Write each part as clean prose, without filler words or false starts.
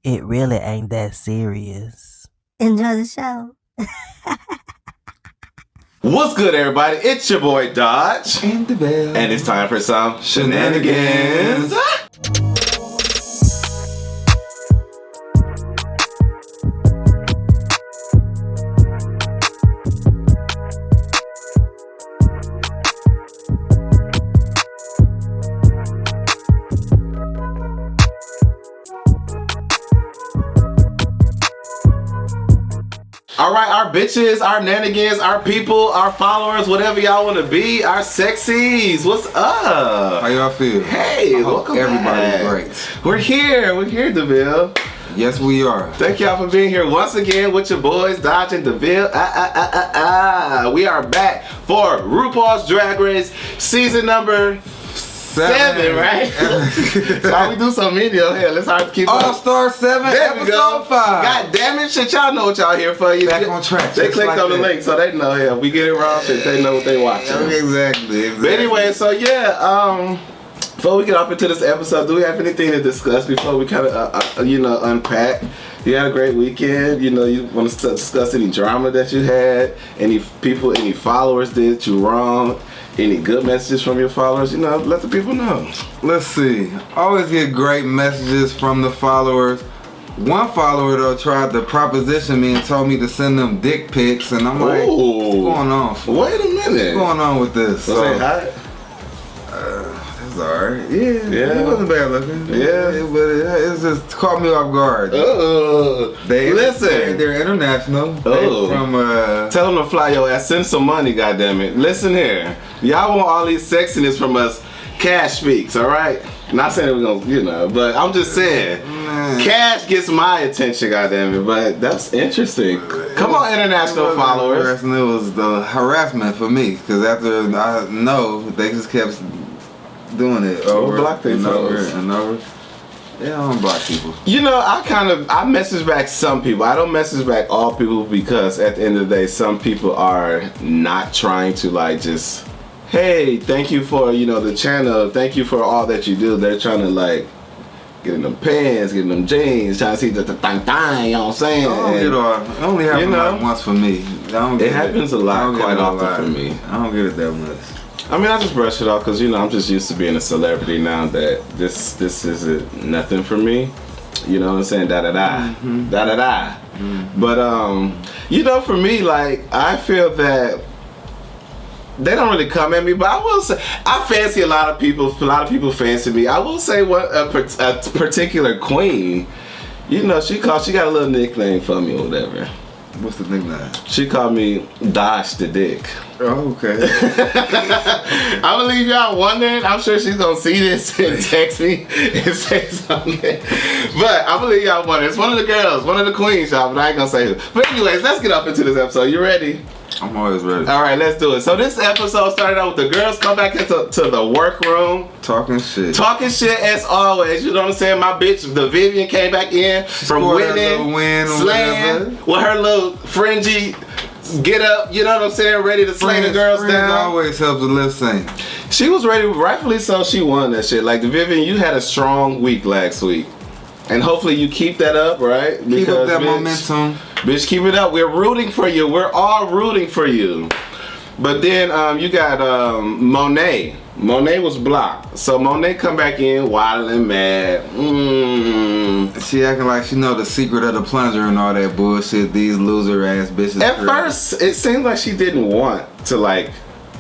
It really ain't that serious. Enjoy the show. What's good, everybody? It's your boy Dodge. And Deveal. And it's time for some shenanigans. All right, our bitches, our nanigans, our people, our followers, whatever y'all want to be, our sexies. What's up? How y'all feel? Hey, welcome everybody's back. great. We're here, Deveal. Yes, we are. Thank y'all for being here once again with your boys, Dodge and Deveal. We are back for RuPaul's Drag Race season number 7, right? So we do so many over here. Let's hard to keep up. All-Star 7, There we go. episode 5. God damn it, shit, y'all know what y'all here for. You Back on track. They just clicked like on the that. link, so they know. Yeah, we get it wrong, shit. They know what they watching. Exactly. But anyway, so yeah, before we get off into this episode, do we have anything to discuss before we kind of, unpack? You had a great weekend. You want to discuss any drama that you had, any people, any followers did you wrong, any good messages from your followers? Let the people know. Let's see. Always get great messages from the followers. One follower though tried to proposition me and told me to send them dick pics, and I'm like, what's going on? Wait a minute. What's going on with this? Was it hot? It's alright. Yeah. It wasn't bad looking. Yeah. But it just caught me off guard. Listen. They're international. Oh. They from Tell them to fly your ass. Send some money, goddammit. Listen here. Y'all want all these sexiness from us. Cash speaks, alright? Not saying we're gonna, but I'm just saying. Cash gets my attention, goddammit. But that's interesting. Come on, international followers. It was the harassment for me. Because after I know, they just kept doing it over block and over folks. and over. They don't block people. I message back some people. I don't message back all people because at the end of the day, some people are not trying to just, hey, thank you for, the channel. Thank you for all that you do. They're trying to get in them pants, get in them jeans, trying to see the thang, you know what I'm saying? It only happens once for me. It happens a lot, quite often for me. I don't get it that much. I mean, I just brush it off because, I'm just used to being a celebrity now that this isn't nothing for me. You know what I'm saying? Da-da-da. Mm-hmm. Da-da-da. Mm-hmm. But, for me, I feel that they don't really come at me, but I will say, I fancy a lot of people fancy me. I will say a particular queen, she got a little nickname for me or whatever. What's the nickname? She called me Dodge the Dick. Oh, okay. I believe y'all wondering. I'm sure she's gonna see this and text me and say something. But I believe y'all wondering. It's one of the girls, one of the queens, y'all, but I ain't gonna say who. But anyways, let's get up into this episode. You ready? I'm always ready. All right, let's do it. So this episode started out with the girls come back into the workroom. Talking shit as always. You know what I'm saying? My bitch, the Vivian, came back in from winning, slaying with her little fringy get up. You know what I'm saying? Ready to slay the girls down. Always helps the lip sync. She was ready, rightfully so. She won that shit. The Vivian, you had a strong week last week, and hopefully you keep that up, right? Keep up that momentum. Bitch, keep it up. We're rooting for you. We're all rooting for you. But then you got Monet. Monet was blocked. So Monet come back in waddling mad. She acting like she know the secret of the plunger and all that bullshit. These loser ass bitches. At first, it seemed like she didn't want to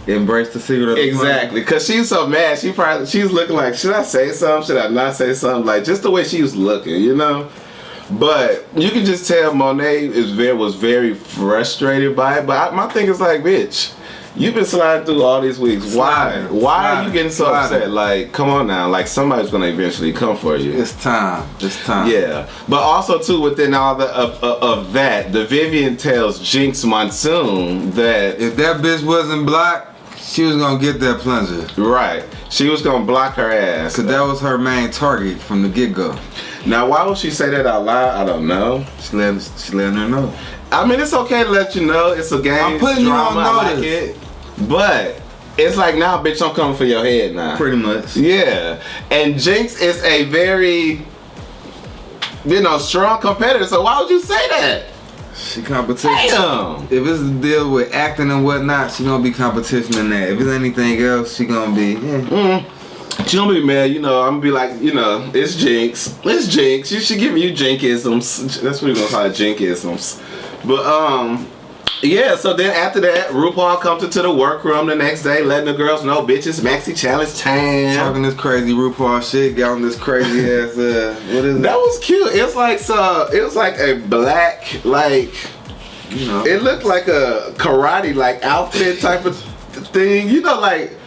embrace the secret of the exactly, because she's so mad. She's looking like, should I say something? Should I not say something? Just the way she was looking, But you can just tell Monet was very frustrated by it. But my thing is bitch, you've been sliding through all these weeks. Why are you getting so upset? Come on now. Somebody's gonna eventually come for you. It's time. Yeah. But also too, within all of that, the Vivian tells Jinx Monsoon that if that bitch wasn't blocked, she was gonna get that plunger. Right. She was gonna block her ass. Cause that was her main target from the get-go. Now, why would she say that out loud? I don't know. She letting her know. I mean, it's okay to let you know. It's a game. I'm putting drama, you on notice. I like it. But it's now, bitch, I'm coming for your head now. Pretty much. Yeah. And Jinx is a very strong competitor. So why would you say that? She competition. Damn. If it's the deal with acting and whatnot, she gonna be competition in that. If it's anything else, she gonna be. She gonna be mad, I'm gonna be like, it's Jinx. It's Jinx. You should give you Jinkisms. That's what we're gonna call it, Jinkisms. But yeah, so then after that, RuPaul comes into the workroom the next day, letting the girls know, bitches, maxi challenge time. Talking this crazy RuPaul shit, got on this crazy ass, what is it? That was cute. It was like a black, like, it looked like a karate, like, outfit type of thing. Like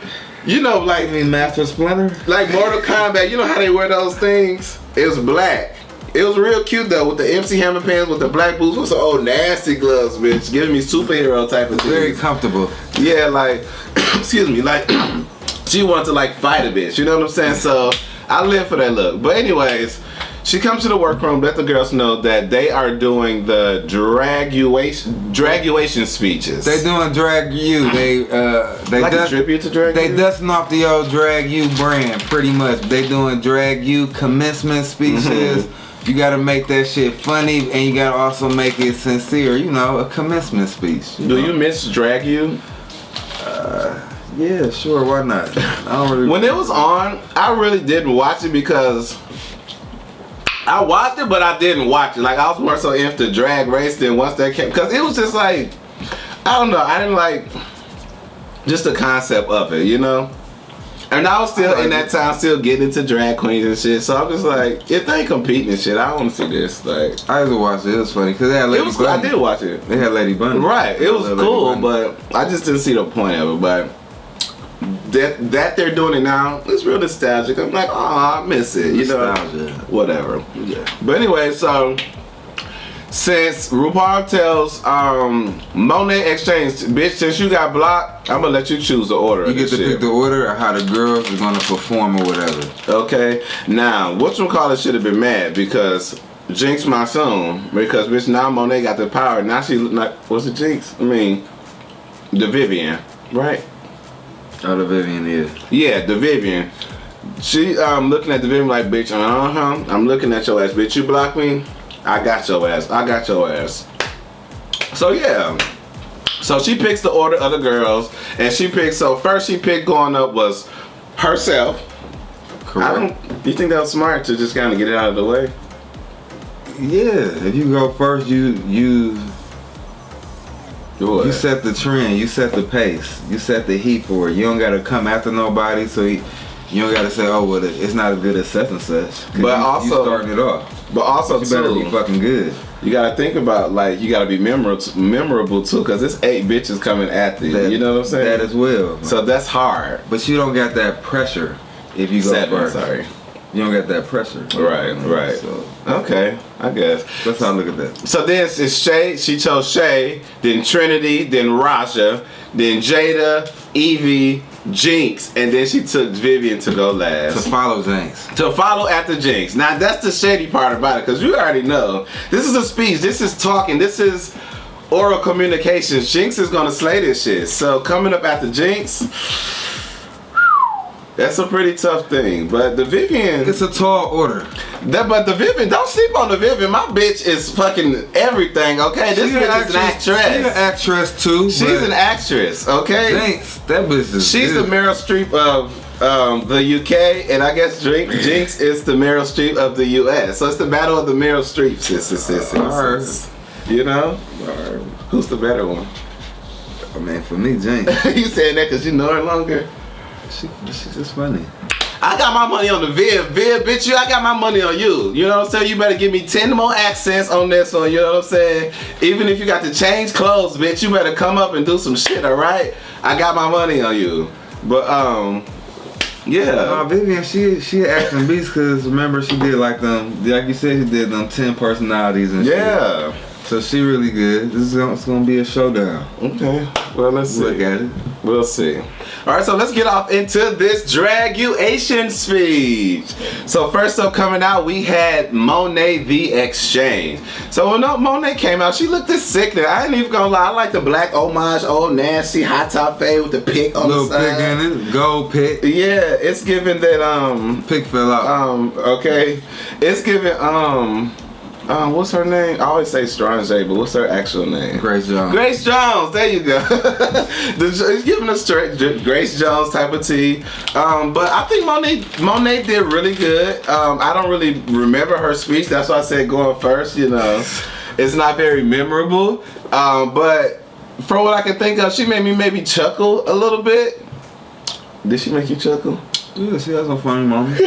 I mean Master Splinter? Like Mortal Kombat, you know how they wear those things? It was black. It was real cute though, with the MC Hammer pants, with the black boots, with some old nasty gloves, bitch, giving me superhero type of thing. Very comfortable. Yeah, like, excuse me, like, she wanted to like fight a bitch, you know what I'm saying? So I live for that look. But anyways, she comes to the workroom, let the girls know that they are doing the draguation speeches. They doing drag you. They like a tribute to drag They you? dusting off the old drag you brand, pretty much. They doing drag you commencement speeches. You gotta make that shit funny, and you gotta also make it sincere. A commencement speech. Do you miss drag you? Yeah, sure. Why not? I don't really. When it was on, I really didn't watch it because I watched it, but I didn't watch it. Like, I was more so into Drag Race than once that came, because it was just like, I don't know, I didn't like just the concept of it, And I was still in that time, still getting into drag queens and shit. So I'm just like, if they ain't competing and shit, I don't want to see this. Like, I used to watch it. It was funny because they had Lady Bunny. I did watch it. They had Lady Bunny. Right. It was cool, but I just didn't see the point of it. But that they're doing it now, it's real nostalgic. I'm like, oh, I miss it. Nostalgia. Whatever. Yeah. But anyway, so since RuPaul tells Monet Exchange, bitch, since you got blocked, I'm gonna let you choose the order. You get to pick the order of how the girls are gonna perform or whatever. Okay. Now, whatchamacallit should have been mad because Jinx Monsoon, because bitch, now Monet got the power. Now she not, what's it, Jinx? I mean, the Vivian, right? Oh, the Vivian is. Yeah, the Vivian. She looking at the Vivian like, bitch, I'm looking at your ass, bitch. You block me, I got your ass. I got your ass. So yeah. So she picks the order of the girls, and she picks. So first she picked going up was herself. Correct. You think that was smart to just kind of get it out of the way? Yeah. If you go first, you set the trend. You set the pace. You set the heat for it. You don't gotta come after nobody. So you don't gotta say, oh well, it's not as good as such and such. But you starting it off. But also you better be fucking good. You gotta think about, like, you gotta be memorable too, because it's 8 bitches coming after you. You know what I'm saying? That as well. Man. So that's hard. But you don't got that pressure if you go 7, first. sorry. You don't got that pressure. Right. So okay, I guess. That's how I look at that. So then it's Shay. She chose Shay, then Trinity, then Raja, then Jada, Evie, Jinx, and then she took Vivian to go last. To follow Jinx. To follow after Jinx. Now that's the shady part about it, because you already know. This is a speech, this is talking, this is oral communications. Jinx is gonna slay this shit. So coming up after Jinx, that's a pretty tough thing. But the Vivian, it's a tall order. But the Vivian, don't sleep on the Vivian. My bitch is fucking everything, okay? This bitch is an actress. She's an actress too. She's an actress, okay? Jinx, that bitch is She's good. the Meryl Streep of the UK, and I guess Jinx is the Meryl Streep of the US. So it's the battle of the Meryl Streep, sissy. You know? Who's the better one? I mean, for me, Jinx. You saying that because you know her longer? She's just funny. I got my money on the Viv, bitch. I got my money on you. You know what I'm saying? You better give me 10 more accents on this one. You know what I'm saying? Even if you got to change clothes, bitch, you better come up and do some shit. All right? I got my money on you. But yeah. Vivian, she acting beast because remember she did like you said, she did them 10 personalities and shit. Yeah. So she really good. It's gonna be a showdown. Okay. Well, let's see. Look at it. We'll see. All right, so let's get off into this draguation speech. So first up coming out, we had Monet the Exchange. So when Monet came out, she looked this sickening. I ain't even gonna lie. I like the black homage, old nasty hot top fade with the pick on the side. Little pick in it, gold pick. Yeah, it's giving that pick fell out. okay. It's giving What's her name? I always say Strange, but what's her actual name? Grace Jones. Grace Jones. There you go. He's giving us straight Grace Jones type of tea. But I think Monet did really good. I don't really remember her speech. That's why I said going first. You know, it's not very memorable. But from what I can think of, she made me maybe chuckle a little bit. Did she make you chuckle? Yeah, she has some funny moments.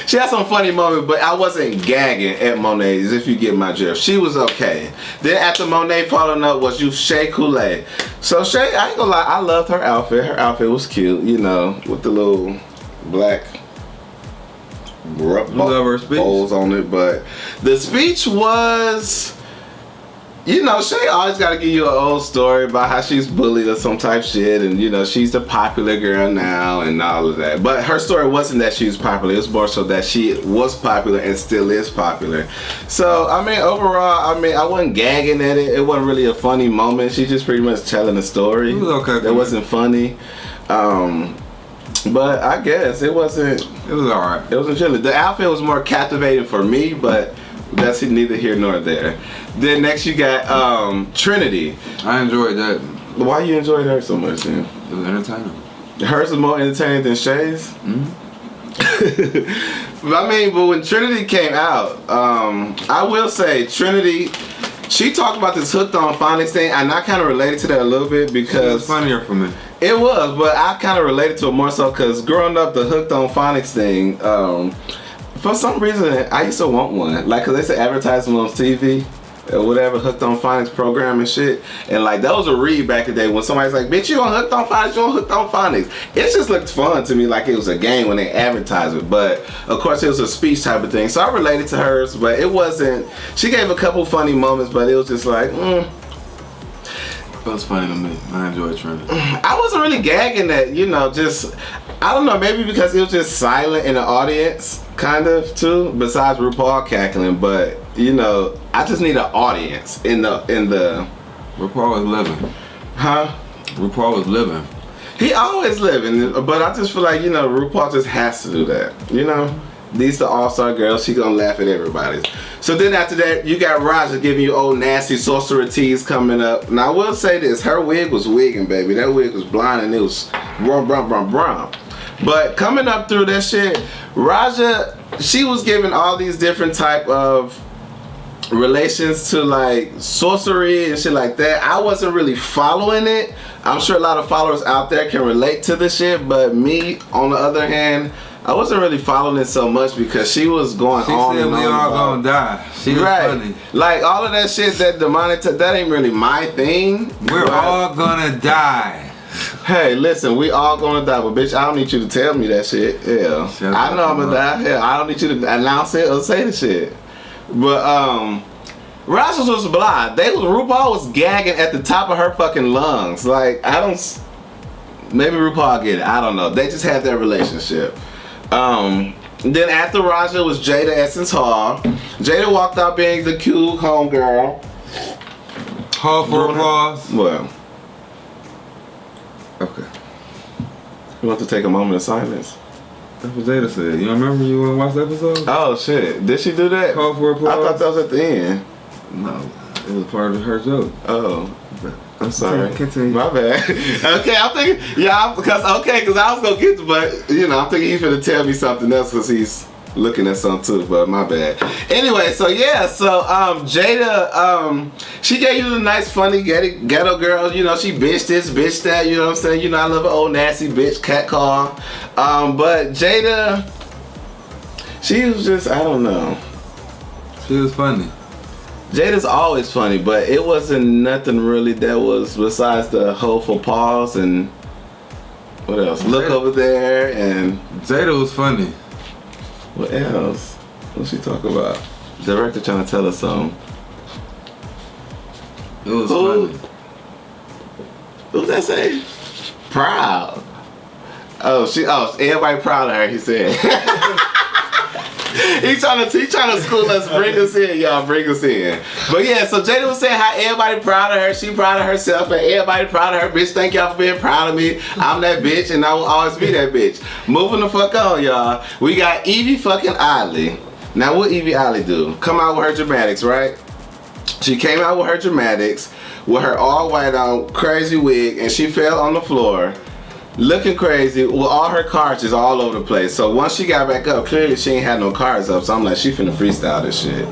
She had some funny moments, but I wasn't gagging at Monet's, if you get my drift. She was okay. Then after Monet following up was Shea Coulee. So Shea, I ain't gonna lie, I loved her outfit. Her outfit was cute, you know, with the little black bowls on it. But the speech was... You know, Shea always got to give you an old story about how she's bullied or some type shit, and you know she's the popular girl now and all of that. But her story wasn't that she was popular; it was more so that she was popular and still is popular. So I mean, overall, I mean, I wasn't gagging at it. It wasn't really a funny moment. She's just pretty much telling a story. It was okay. It wasn't funny. But I guess it wasn't. It was alright. It wasn't chilly. The outfit was more captivating for me, but that's neither here nor there. Then next you got Trinity. I enjoyed that. Why you enjoyed her so much, man? It was entertaining. Hers was more entertaining than Shay's? But when Trinity came out, I will say Trinity, she talked about this hooked on phonics thing, and I kind of related to that a little bit because... It was funnier for me. It was, but I kind of related to it more so because growing up, the hooked on phonics thing, for some reason, I used to want one. Like, because they used to advertise them on TV or whatever, hooked on phonics program and shit. And like, that was a read back in the day when somebody's like, bitch, you on hooked on phonics, you on hooked on phonics. It just looked fun to me, like it was a game when they advertised it. But of course, it was a speech type of thing. So I related to hers, but it wasn't, she gave a couple funny moments, but it was just like, That was funny to me. I enjoyed Trinity. I wasn't really gagging at, you know, just, I don't know, maybe because it was just silent in the audience, kind of, too, besides RuPaul cackling, but, you know, I just need an audience in the... RuPaul was living. Huh? RuPaul was living. He always living, but I just feel like, you know, RuPaul just has to do that, you know? These the all-star girls, she gonna laugh at everybody. So then after that, you got Raja giving you old nasty sorcerer teas coming up. Now I will say this, her wig was wigging, baby. That wig was blind and it was brum, brum, brum, brum. But coming up through that shit, Raja, she was giving all these different type of relations to like sorcery and shit like that. I wasn't really following it. I'm sure a lot of followers out there can relate to the shit, but me, on the other hand, I wasn't really following it so much because she was going on and on. She said we all gonna die. She was funny. Like all of that shit that demonic, that ain't really my thing. We're all gonna die. Hey, listen, we all gonna die, but bitch, I don't need you to tell me that shit. Yeah, I know I'm gonna die. Hell, I don't need you to announce it or say the shit. But Raja was blind. RuPaul was gagging at the top of her fucking lungs. Like I don't. Maybe RuPaul get it. I don't know. They just had their relationship. Then after Raja was Jada Essence Hall. Jada walked out being the cute homegirl. Hall for applause. Well. Okay. You want to take a moment of silence? That's what Jada said. You remember you want to watch the episode? Oh shit. Did she do that? Call for applause? I thought that was at the end. No. It was part of her joke. Oh. I'm sorry. Continue. My bad. Okay, I'm thinking, because I was gonna get to, but you know, I'm thinking he's gonna tell me something else because he's looking at something too, but my bad. Anyway, so yeah, Jada, she gave you the nice, funny ghetto girl. You know, she bitch this, bitch that. You know what I'm saying? You know, I love an old nasty bitch cat call. But Jada, she was just, I don't know. She was funny. Jada's always funny, but it wasn't nothing really that was besides the hopeful pause and what else? Look over there and Jada was funny. What else? What's she talk about? Director trying to tell us something. It was funny. Who's that say? Proud. Oh, everybody proud of her, he said. He trying to school us, bring us in, y'all, bring us in. But yeah, so Jada was saying how everybody proud of her, she proud of herself, and everybody proud of her. Bitch, thank y'all for being proud of me. I'm that bitch, and I will always be that bitch. Moving the fuck on, y'all. We got Evie fucking Oddly. Now what Evie Ollie do? Come out with her dramatics, right? She came out with her dramatics with her all white on crazy wig, and she fell on the floor looking crazy with all her cards just all over the place. So once she got back up, clearly she ain't had no cards up, so I'm like, she finna freestyle this shit.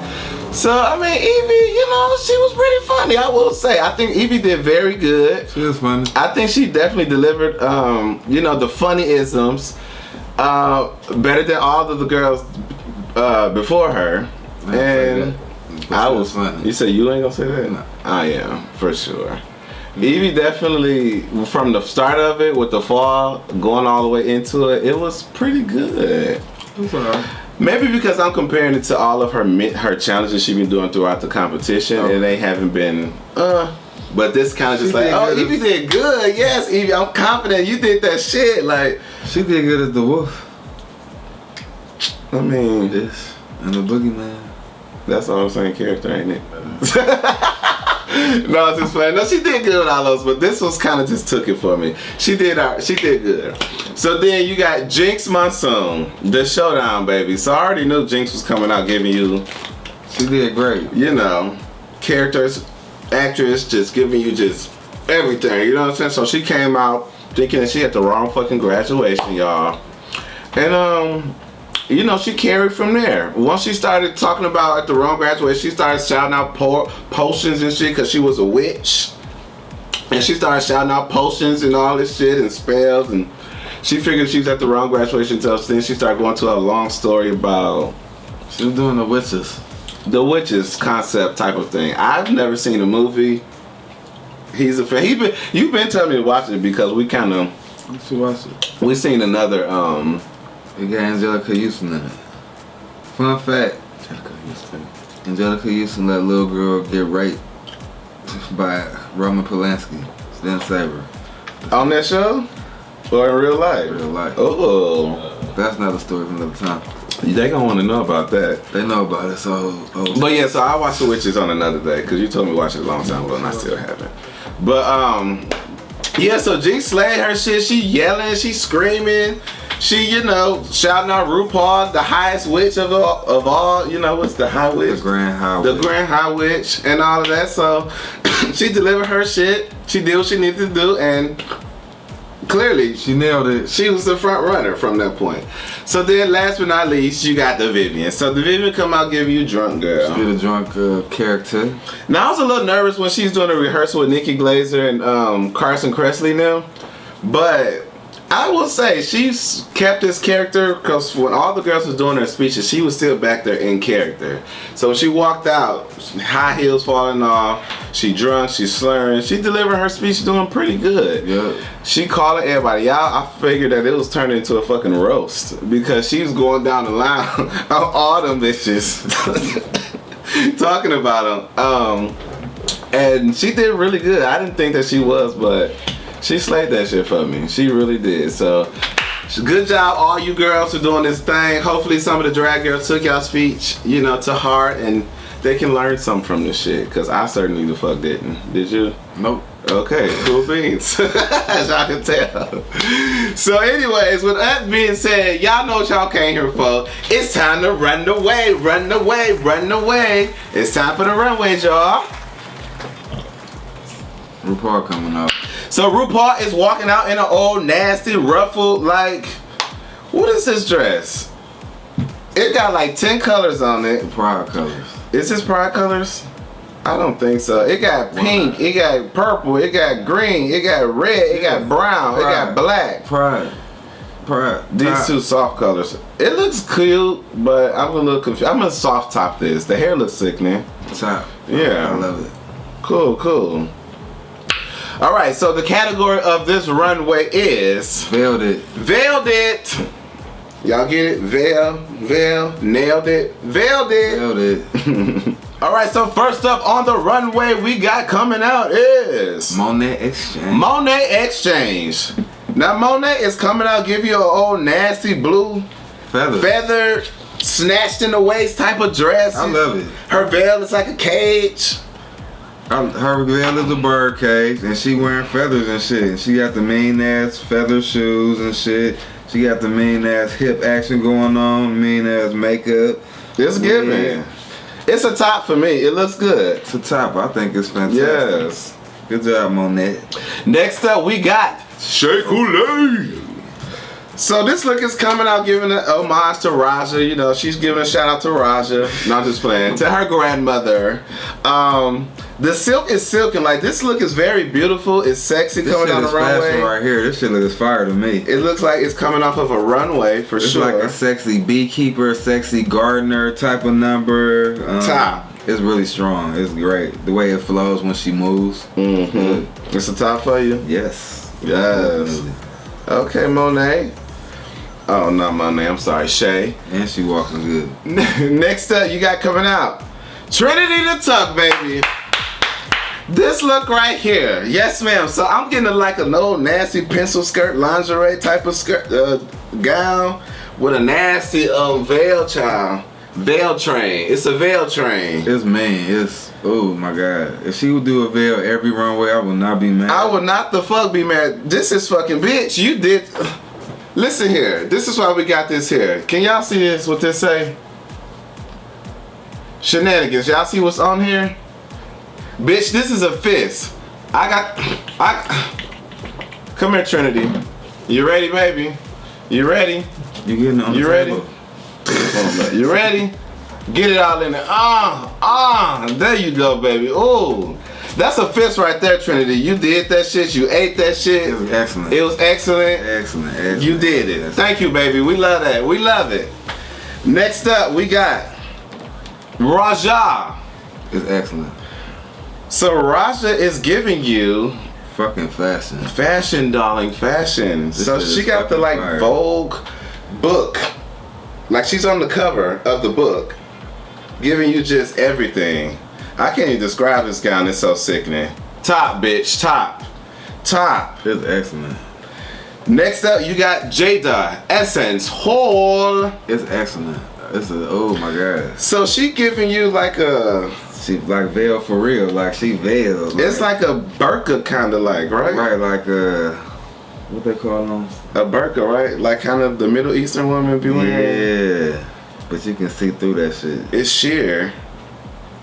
So I mean, Evie, you know, she was pretty funny, I will say. I think Evie did very good. She was funny. I think she definitely delivered you know, the funny isms better than all of the girls before her. And I was funny. You say you ain't gonna say that? No. I am, for sure. Evie definitely, from the start of it with the fall, going all the way into it, it was pretty good. Maybe because I'm comparing it to all of her challenges she's been doing throughout the competition, and they haven't been, but this kind of just like, oh, Evie did good. Yes, Evie, I'm confident you did that shit. Like, she did good as the wolf. I mean, this and the boogeyman. That's all I'm saying, character, ain't it? No, it's just playing. No, she did good with all those, but this was kind of just took it for me. She did good. So then you got Jinx Monsoon, the showdown, baby. So I already knew Jinx was coming out giving you. She did great. You know, characters, actress, just giving you just everything. You know what I'm saying? So she came out thinking that she had the wrong fucking graduation, y'all. And you know, she carried from there. Once she started talking about at the wrong graduation, she started shouting out potions and shit because she was a witch. And she started shouting out potions and all this shit and spells, and she figured she was at the wrong graduation. So then she started going to a long story about she was doing the witches concept type of thing. I've never seen a movie. He's a fan. You've been telling me to watch it because we kind of we seen another It got Angelica Houston in it. Fun fact, Angelica Houston let little girl get raped by Roman Polanski, then Saber. On that show? Or in real life? Real life. Oh. That's another story from another time. They gonna want to know about that. They know about it, so. But yeah, so I watched The Witches on another day, because you told me to watch it a long time ago and I still haven't. But yeah, so Jinx slayed her shit. She yelling, she screaming. She, you know, shouting out RuPaul, the highest witch of all, you know, what's the high witch? The Grand High Witch. The Grand High Witch and all of that. So she delivered her shit. She did what she needed to do, and clearly she nailed it. She was the front runner from that point. So then, last but not least, you got the Vivian. So the Vivian come out give you drunk girl. She did a drunk character. Now I was a little nervous when she was doing a rehearsal with Nikki Glaser and Carson Kressley now, but I will say she's kept this character because when all the girls was doing their speeches, she was still back there in character. So when she walked out, high heels falling off, she drunk, she slurring, she delivered her speech doing pretty good. Yeah. She calling everybody out. I figured that it was turning into a fucking roast because she was going down the line of all them bitches talking about them. And she did really good. I didn't think that she was, but she slayed that shit for me. She really did. So, good job, all you girls who doing this thing. Hopefully, some of the drag girls took y'all speech, you know, to heart, and they can learn something from this shit. Cause I certainly the fuck didn't. Did you? Nope. Okay, cool beans. As y'all can tell. So, anyways, with that being said, y'all know what y'all came here for. It's time to run away, run away, run away. It's time for the runways, y'all. RuPaul coming up. So RuPaul is walking out in an old nasty ruffled, like, what is this dress? It got like 10 colors on it. Pride colors. Is this pride colors? I don't think so. It got pink, it got purple, it got green, it got red, it got brown, it got black. Pride. These two soft colors. It looks cute, but I'm a little confused. I'm gonna soft top this. The hair looks sickening. Top. Yeah. I love it. Cool, cool. Alright, so the category of this runway is Veiled it. Veiled it. Y'all get it? Veil, nailed it, veiled it. Veiled it. Alright, so first up on the runway we got coming out is Monet Exchange. Monet Exchange. Now Monet is coming out, give you an old nasty blue feather snatched in the waist type of dress. I love it. Her veil is like a cage. Her veil is a bird cage, and she wearing feathers and shit. She got the mean ass feather shoes and shit. She got the mean ass hip action going on, mean ass makeup. It's giving. Yeah. It's a top for me. It looks good. It's a top. I think it's fantastic. Yes. Good job, Monet. Next up, we got Shea Coulee. So this look is coming out giving an homage to Raja. You know, she's giving a shout out to Raja. Not just playing. To her grandmother. The silk is silken. Like, this look is very beautiful. It's sexy coming down the runway. Right here. This shit looks fire to me. It looks like it's coming off of a runway for sure. It's like a sexy beekeeper, sexy gardener type of number. Top. It's really strong. It's great. The way it flows when she moves. Mm-hmm. It's a top for you? Yes. Yes. Definitely. Okay, Monet. Oh, not Monet. I'm sorry, Shay. And she walking good. Next up, you got coming out Trinity the Tuck, baby. This look right here. Yes, ma'am. So I'm getting like an old nasty pencil skirt, lingerie type of skirt, gown with a nasty veil, child. Veil train. It's a veil train. It's mean. It's, oh my God. If she would do a veil every runway, I would not be mad. I would not the fuck be mad. This is fucking bitch. You did. Listen here. This is why we got this here. Can y'all see this? What this say? Shenanigans. Y'all see what's on here? Bitch, this is a fist. Come here, Trinity. You ready, baby? You ready? You getting on the You ready? table? You ready? Get it all in there. There you go, baby. Ooh. That's a fist right there, Trinity. You did that shit. You ate that shit. It was excellent. It was excellent. Excellent. You did it. Thank you, baby. We love that. We love it. Next up, we got Raja. It's excellent. So Raja is giving you Fucking fashion. fashion, darling, fashion. So This she is got the fucking like fire. Vogue book. Like she's on the cover of the book, giving you just everything. I can't even describe this gown. It's so sickening. Top, bitch. Top. Top. It's excellent. Next up, you got Jada Essence Hall. It's excellent. It's a, oh my God. So she giving you like a, She like veil for real. Like she veils. it's like a burqa kind of like, right? Right, like what they call them? A burqa, right? Like kind of the Middle Eastern woman be wearing. Yeah. But you can see through that shit. It's sheer.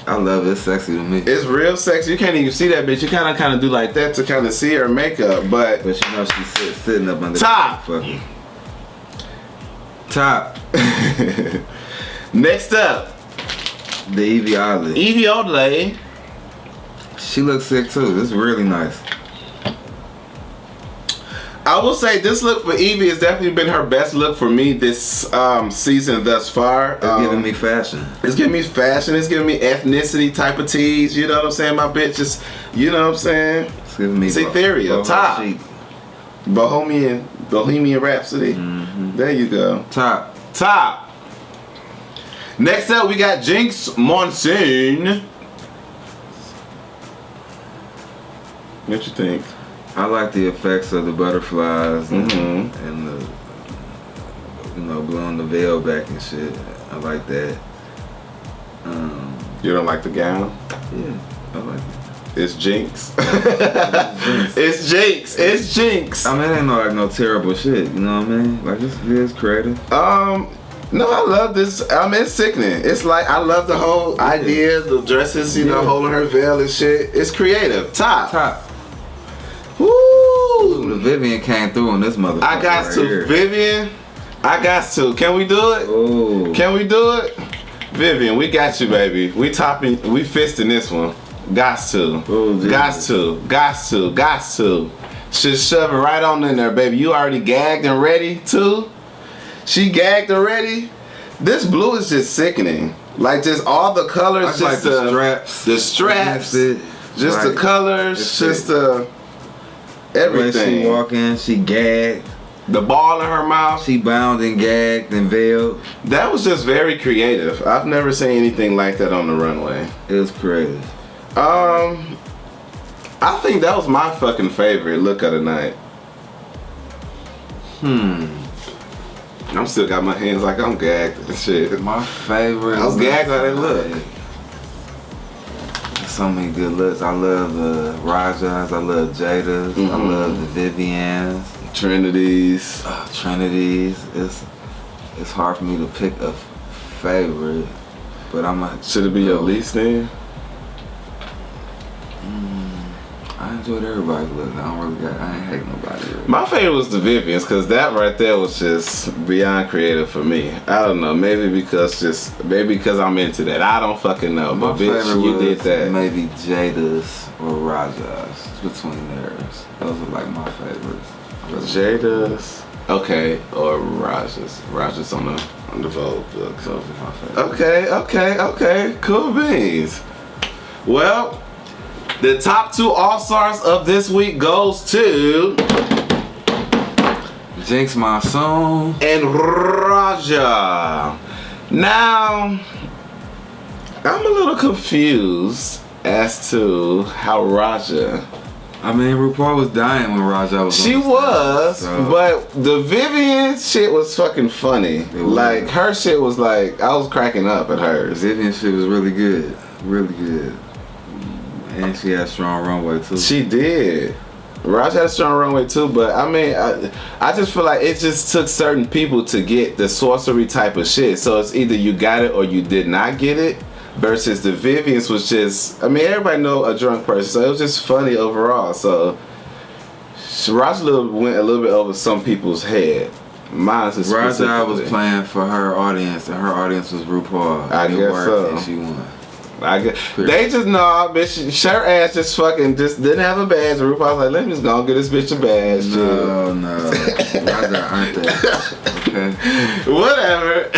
I love it. It's sexy to me. It's real sexy. You can't even see that bitch. You kind of do like that to kind of see her makeup, but But you know she's sitting up under Top. the fucking top. next up, The Evie Oddly. Evie Oddly. She looks sick too. It's really nice. I will say this look for Evie has definitely been her best look for me this season thus far. It's giving me fashion. It's giving me fashion. It's giving me ethnicity type of tees. You know what I'm saying? My bitches. You know what I'm saying? It's giving me Ethereal. Top. chic. Bohemian Rhapsody. Mm-hmm. There you go. Top. Top. Next up, we got Jinx Monsoon. What you think? I like the effects of the butterflies and the, you know, blowing the veil back and shit. I like that. You don't like the gown? Yeah, I like it. It's Jinx. It's Jinx. It's Jinx. I mean, it ain't no terrible shit. You know what I mean? Like it's creative. No, I love this. I mean, it's sickening. It's like I love the whole idea, the dresses, you know, holding her veil and shit. It's creative. Top. Top. Woo! The Vivian came through on this motherfucker. I got right to. here. Vivian, I got to. Can we do it? Oh. Can we do it? Vivian, we got you, baby. We fisting this one. Gots to. Oh, Gots to. Gots to. Gots to. Just shove it right on in there, baby. You already gagged and ready, too? She gagged already? This blue is just sickening. Like, just all the colors. I just like the straps. The straps. That's it. Just Like, the colors. it's Just it. the... Everything. When she walk in, she gagged. The ball in her mouth. She bound and gagged and veiled. That was just very creative. I've never seen anything like that on the runway. It was creative. I think that was my fucking favorite look of the night. I'm still got my hands like I'm gagged and shit. My favorite. I was gagged by that look. So many good looks. I love the Rajas. I love Jada's. I love the Vivian's. Trinity's. Trinity's. It's hard for me to pick a favorite. But I'm like, should it be your least then? I enjoyed everybody's look. I ain't hate nobody. Really. My favorite was the Vivian's, because that right there was just beyond creative for me. I don't know, maybe because I'm into that. I don't fucking know. My But bitch, you did that. Maybe Jada's or Raja's. Between theirs. Those are like my favorites. Jada's, okay, or Raja's. Raja's on the Vogue book. Those are my favorites. Okay. Cool beans. Well, the top 2 All-Stars of this week goes to Jinx Monsoon and Raja. Now, I'm a little confused as to how Raja. I mean, RuPaul was dying when Raja was. She on the was, stage, so. but the Vivian shit was fucking funny. Like her shit was like I was cracking up at hers. Vivian shit was really good, and she had strong runway too. She did. Raja had a strong runway too, but I mean, I just feel like it just took certain people to get the sorcery type of shit. So it's either you got it or you did not get it. Versus the Vivian's was just, I mean, everybody know a drunk person, so it was just funny overall. So Raja went a little bit over some people's head. Mine is Raja was playing for her audience, and her audience was RuPaul. I guess so. And she won. They just know, bitch. Her ass just fucking didn't have a badge. And RuPaul's like, let me just go get this bitch a badge. No. Raja earned that. Okay. Whatever.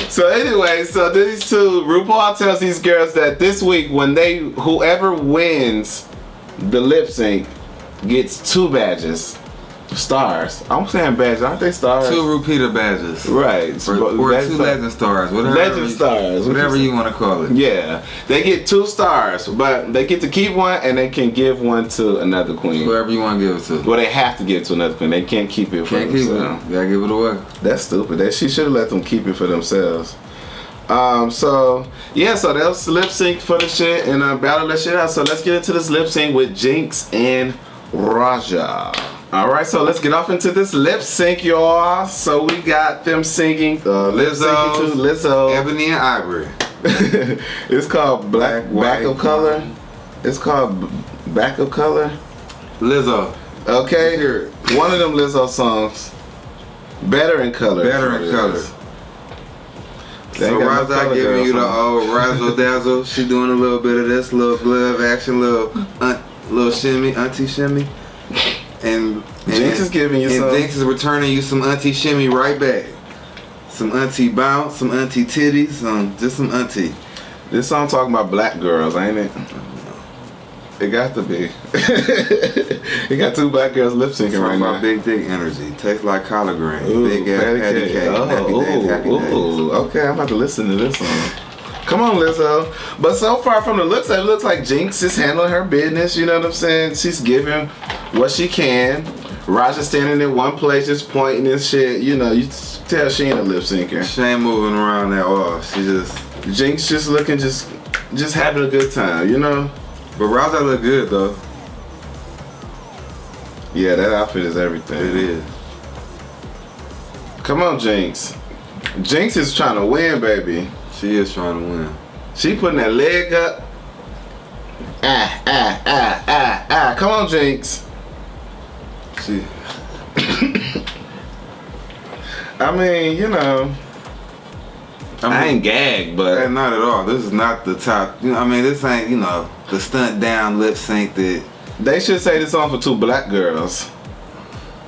So anyway, so these two, RuPaul tells these girls that this week when whoever wins the lip sync gets 2 badges. Stars. I'm saying badges, aren't they stars? 2 repeater badges. Right. Or 2 legend stars. Whatever you want to call it. Yeah. They get 2 stars, but they get to keep one and they can give one to another queen. Whoever you want to give it to. Well, they have to give it to another queen. They can't keep it for themselves. You gotta give it away. That's stupid. She should have let them keep it for themselves. So that was lip sync for the shit and battle that shit out. So let's get into this lip sync with Jinx and Raja. Alright, so let's get off into this lip sync, y'all. So we got them singing Lizzo. Ebony and Ivory. It's called Back of Color. It's called Back of Color. Lizzo. Okay, here. One of them Lizzo songs. Better in Color. So Raja giving you the old razzle dazzle. She doing a little bit of this, little glove action, little shimmy, auntie shimmy. And Jinx is giving you some. And Jinx is returning you some auntie shimmy right back. Some auntie bounce, some auntie titties, just some auntie. This song talking about black girls, ain't it? It got to be. It got 2 black girls lip syncing right now. Big dick energy. Tastes like collard greens. Big ass patty cake. Happy days. Okay, I'm about to listen to this song. Come on, Lizzo. But so far from the looks, it looks like Jinx is handling her business. You know what I'm saying? She's giving what she can. Raja's standing in one place just pointing and shit. You know, you tell she ain't a lip syncer. She ain't moving around at all. Jinx just looking, just having a good time, you know? But Raja look good though. Yeah, that outfit is everything. It is. Come on, Jinx. Jinx is trying to win, baby. She is trying to win. She putting that leg up. Come on, Jinx. I mean, you know, I ain't gagged, but not at all. This is not the top. You know, I mean, this ain't, you know, the stunt down lip sync that. They should say this song for 2 black girls.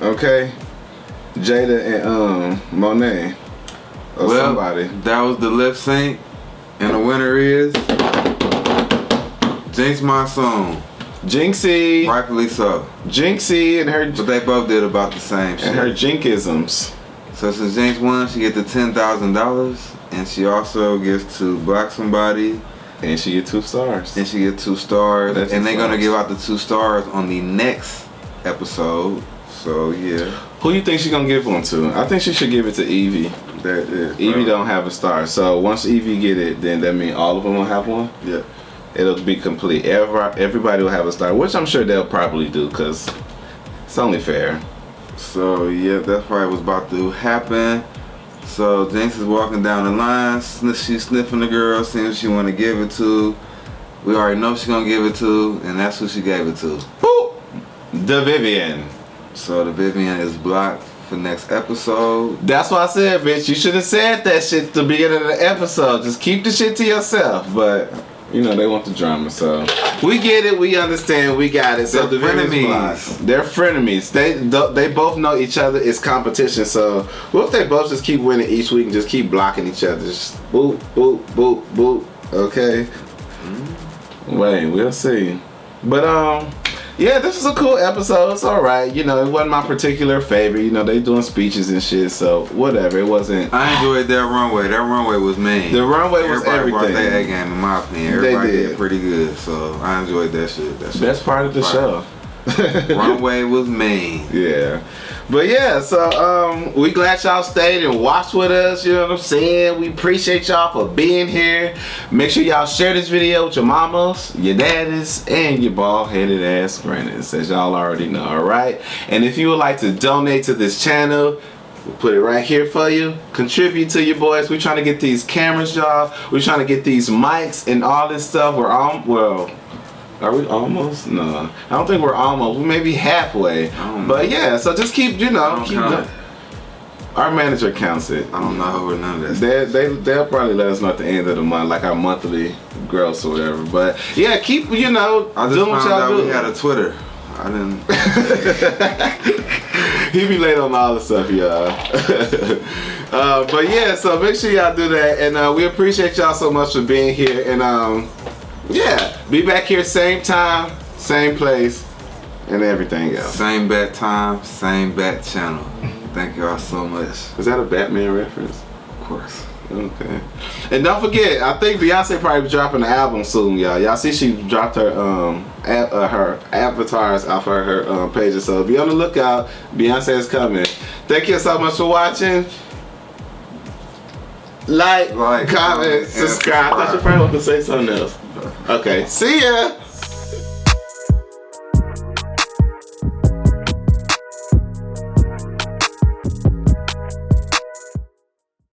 Okay, Jada and Monet. Or somebody. That was the lip sync, and the winner is Jinx Monsoon. Jinxie. Rightfully so. Jinxie and her. But they both did about the same shit. And her Jinkisms. So since Jinx won, she get the $10,000, and she also gets to block somebody. And she get 2 stars. And she get 2 stars. That's and they're gonna give out the 2 stars on the next episode. So yeah. Who you think she gonna give one to? I think she should give it to Evie. Evie don't have a star. So once Evie get it, then that means all of them will have one? Yeah. It'll be complete. Everybody will have a star, which I'm sure they'll probably do because it's only fair. So yeah, that's probably what's about to happen. So Jinx is walking down the line. She's sniffing the girl, seeing who she want to give it to. We already know she's gonna give it to, and that's who she gave it to. Boop. Deveal. So the Vivian is blocked for next episode. That's why I said, bitch, you should have said that shit at the beginning of the episode. Just keep the shit to yourself. But, you know, they want the drama, so. We get it, we understand, we got it. So They're the frenemies. They're frenemies. They both know each other. It's competition, so what if they both just keep winning each week and just keep blocking each other? Just boop, boop, boop, boop. Okay? Wait, we'll see. But, yeah, this was a cool episode. It's alright. You know, it wasn't my particular favorite. You know, they doing speeches and shit, so whatever. It wasn't. I enjoyed that runway. That runway was mean. The runway was everything. Brought their A game, in my opinion. Everybody did pretty good, so I enjoyed that shit. Best part of the show. Runway was mean. Yeah. But yeah, so we glad y'all stayed and watched with us, you know what I'm saying? We appreciate y'all for being here. Make sure y'all share this video with your mamas, your daddies, and your bald-headed ass friends, as y'all already know, alright? And if you would like to donate to this channel, we'll put it right here for you. Contribute to your boys. We're trying to get these cameras, y'all. We're trying to get these mics and all this stuff. We're on, well, are we almost? No, I don't think we're almost. We may be halfway. But yeah, so just keep, you know, keep the, our manager counts it. I don't know none of that. They'll probably let us know at the end of the month, like our monthly gross or whatever. But yeah, keep, you know, I just doing what found y'all out do. we had a Twitter. I didn't. He be late on all the stuff, y'all. But yeah, so make sure y'all do that, and we appreciate y'all so much for being here. And yeah, be back here same time, same place, and everything else. Same bat time, same bat channel. Thank y'all so much. Is that a Batman reference? Of course. Okay. And don't forget, I think Beyonce probably be dropping an album soon, y'all. Y'all see she dropped her her avatars off her pages, so be on the lookout. Beyonce is coming. Thank you so much for watching. Like, comment, subscribe. I thought your friend wanted to say something else. Okay, see ya.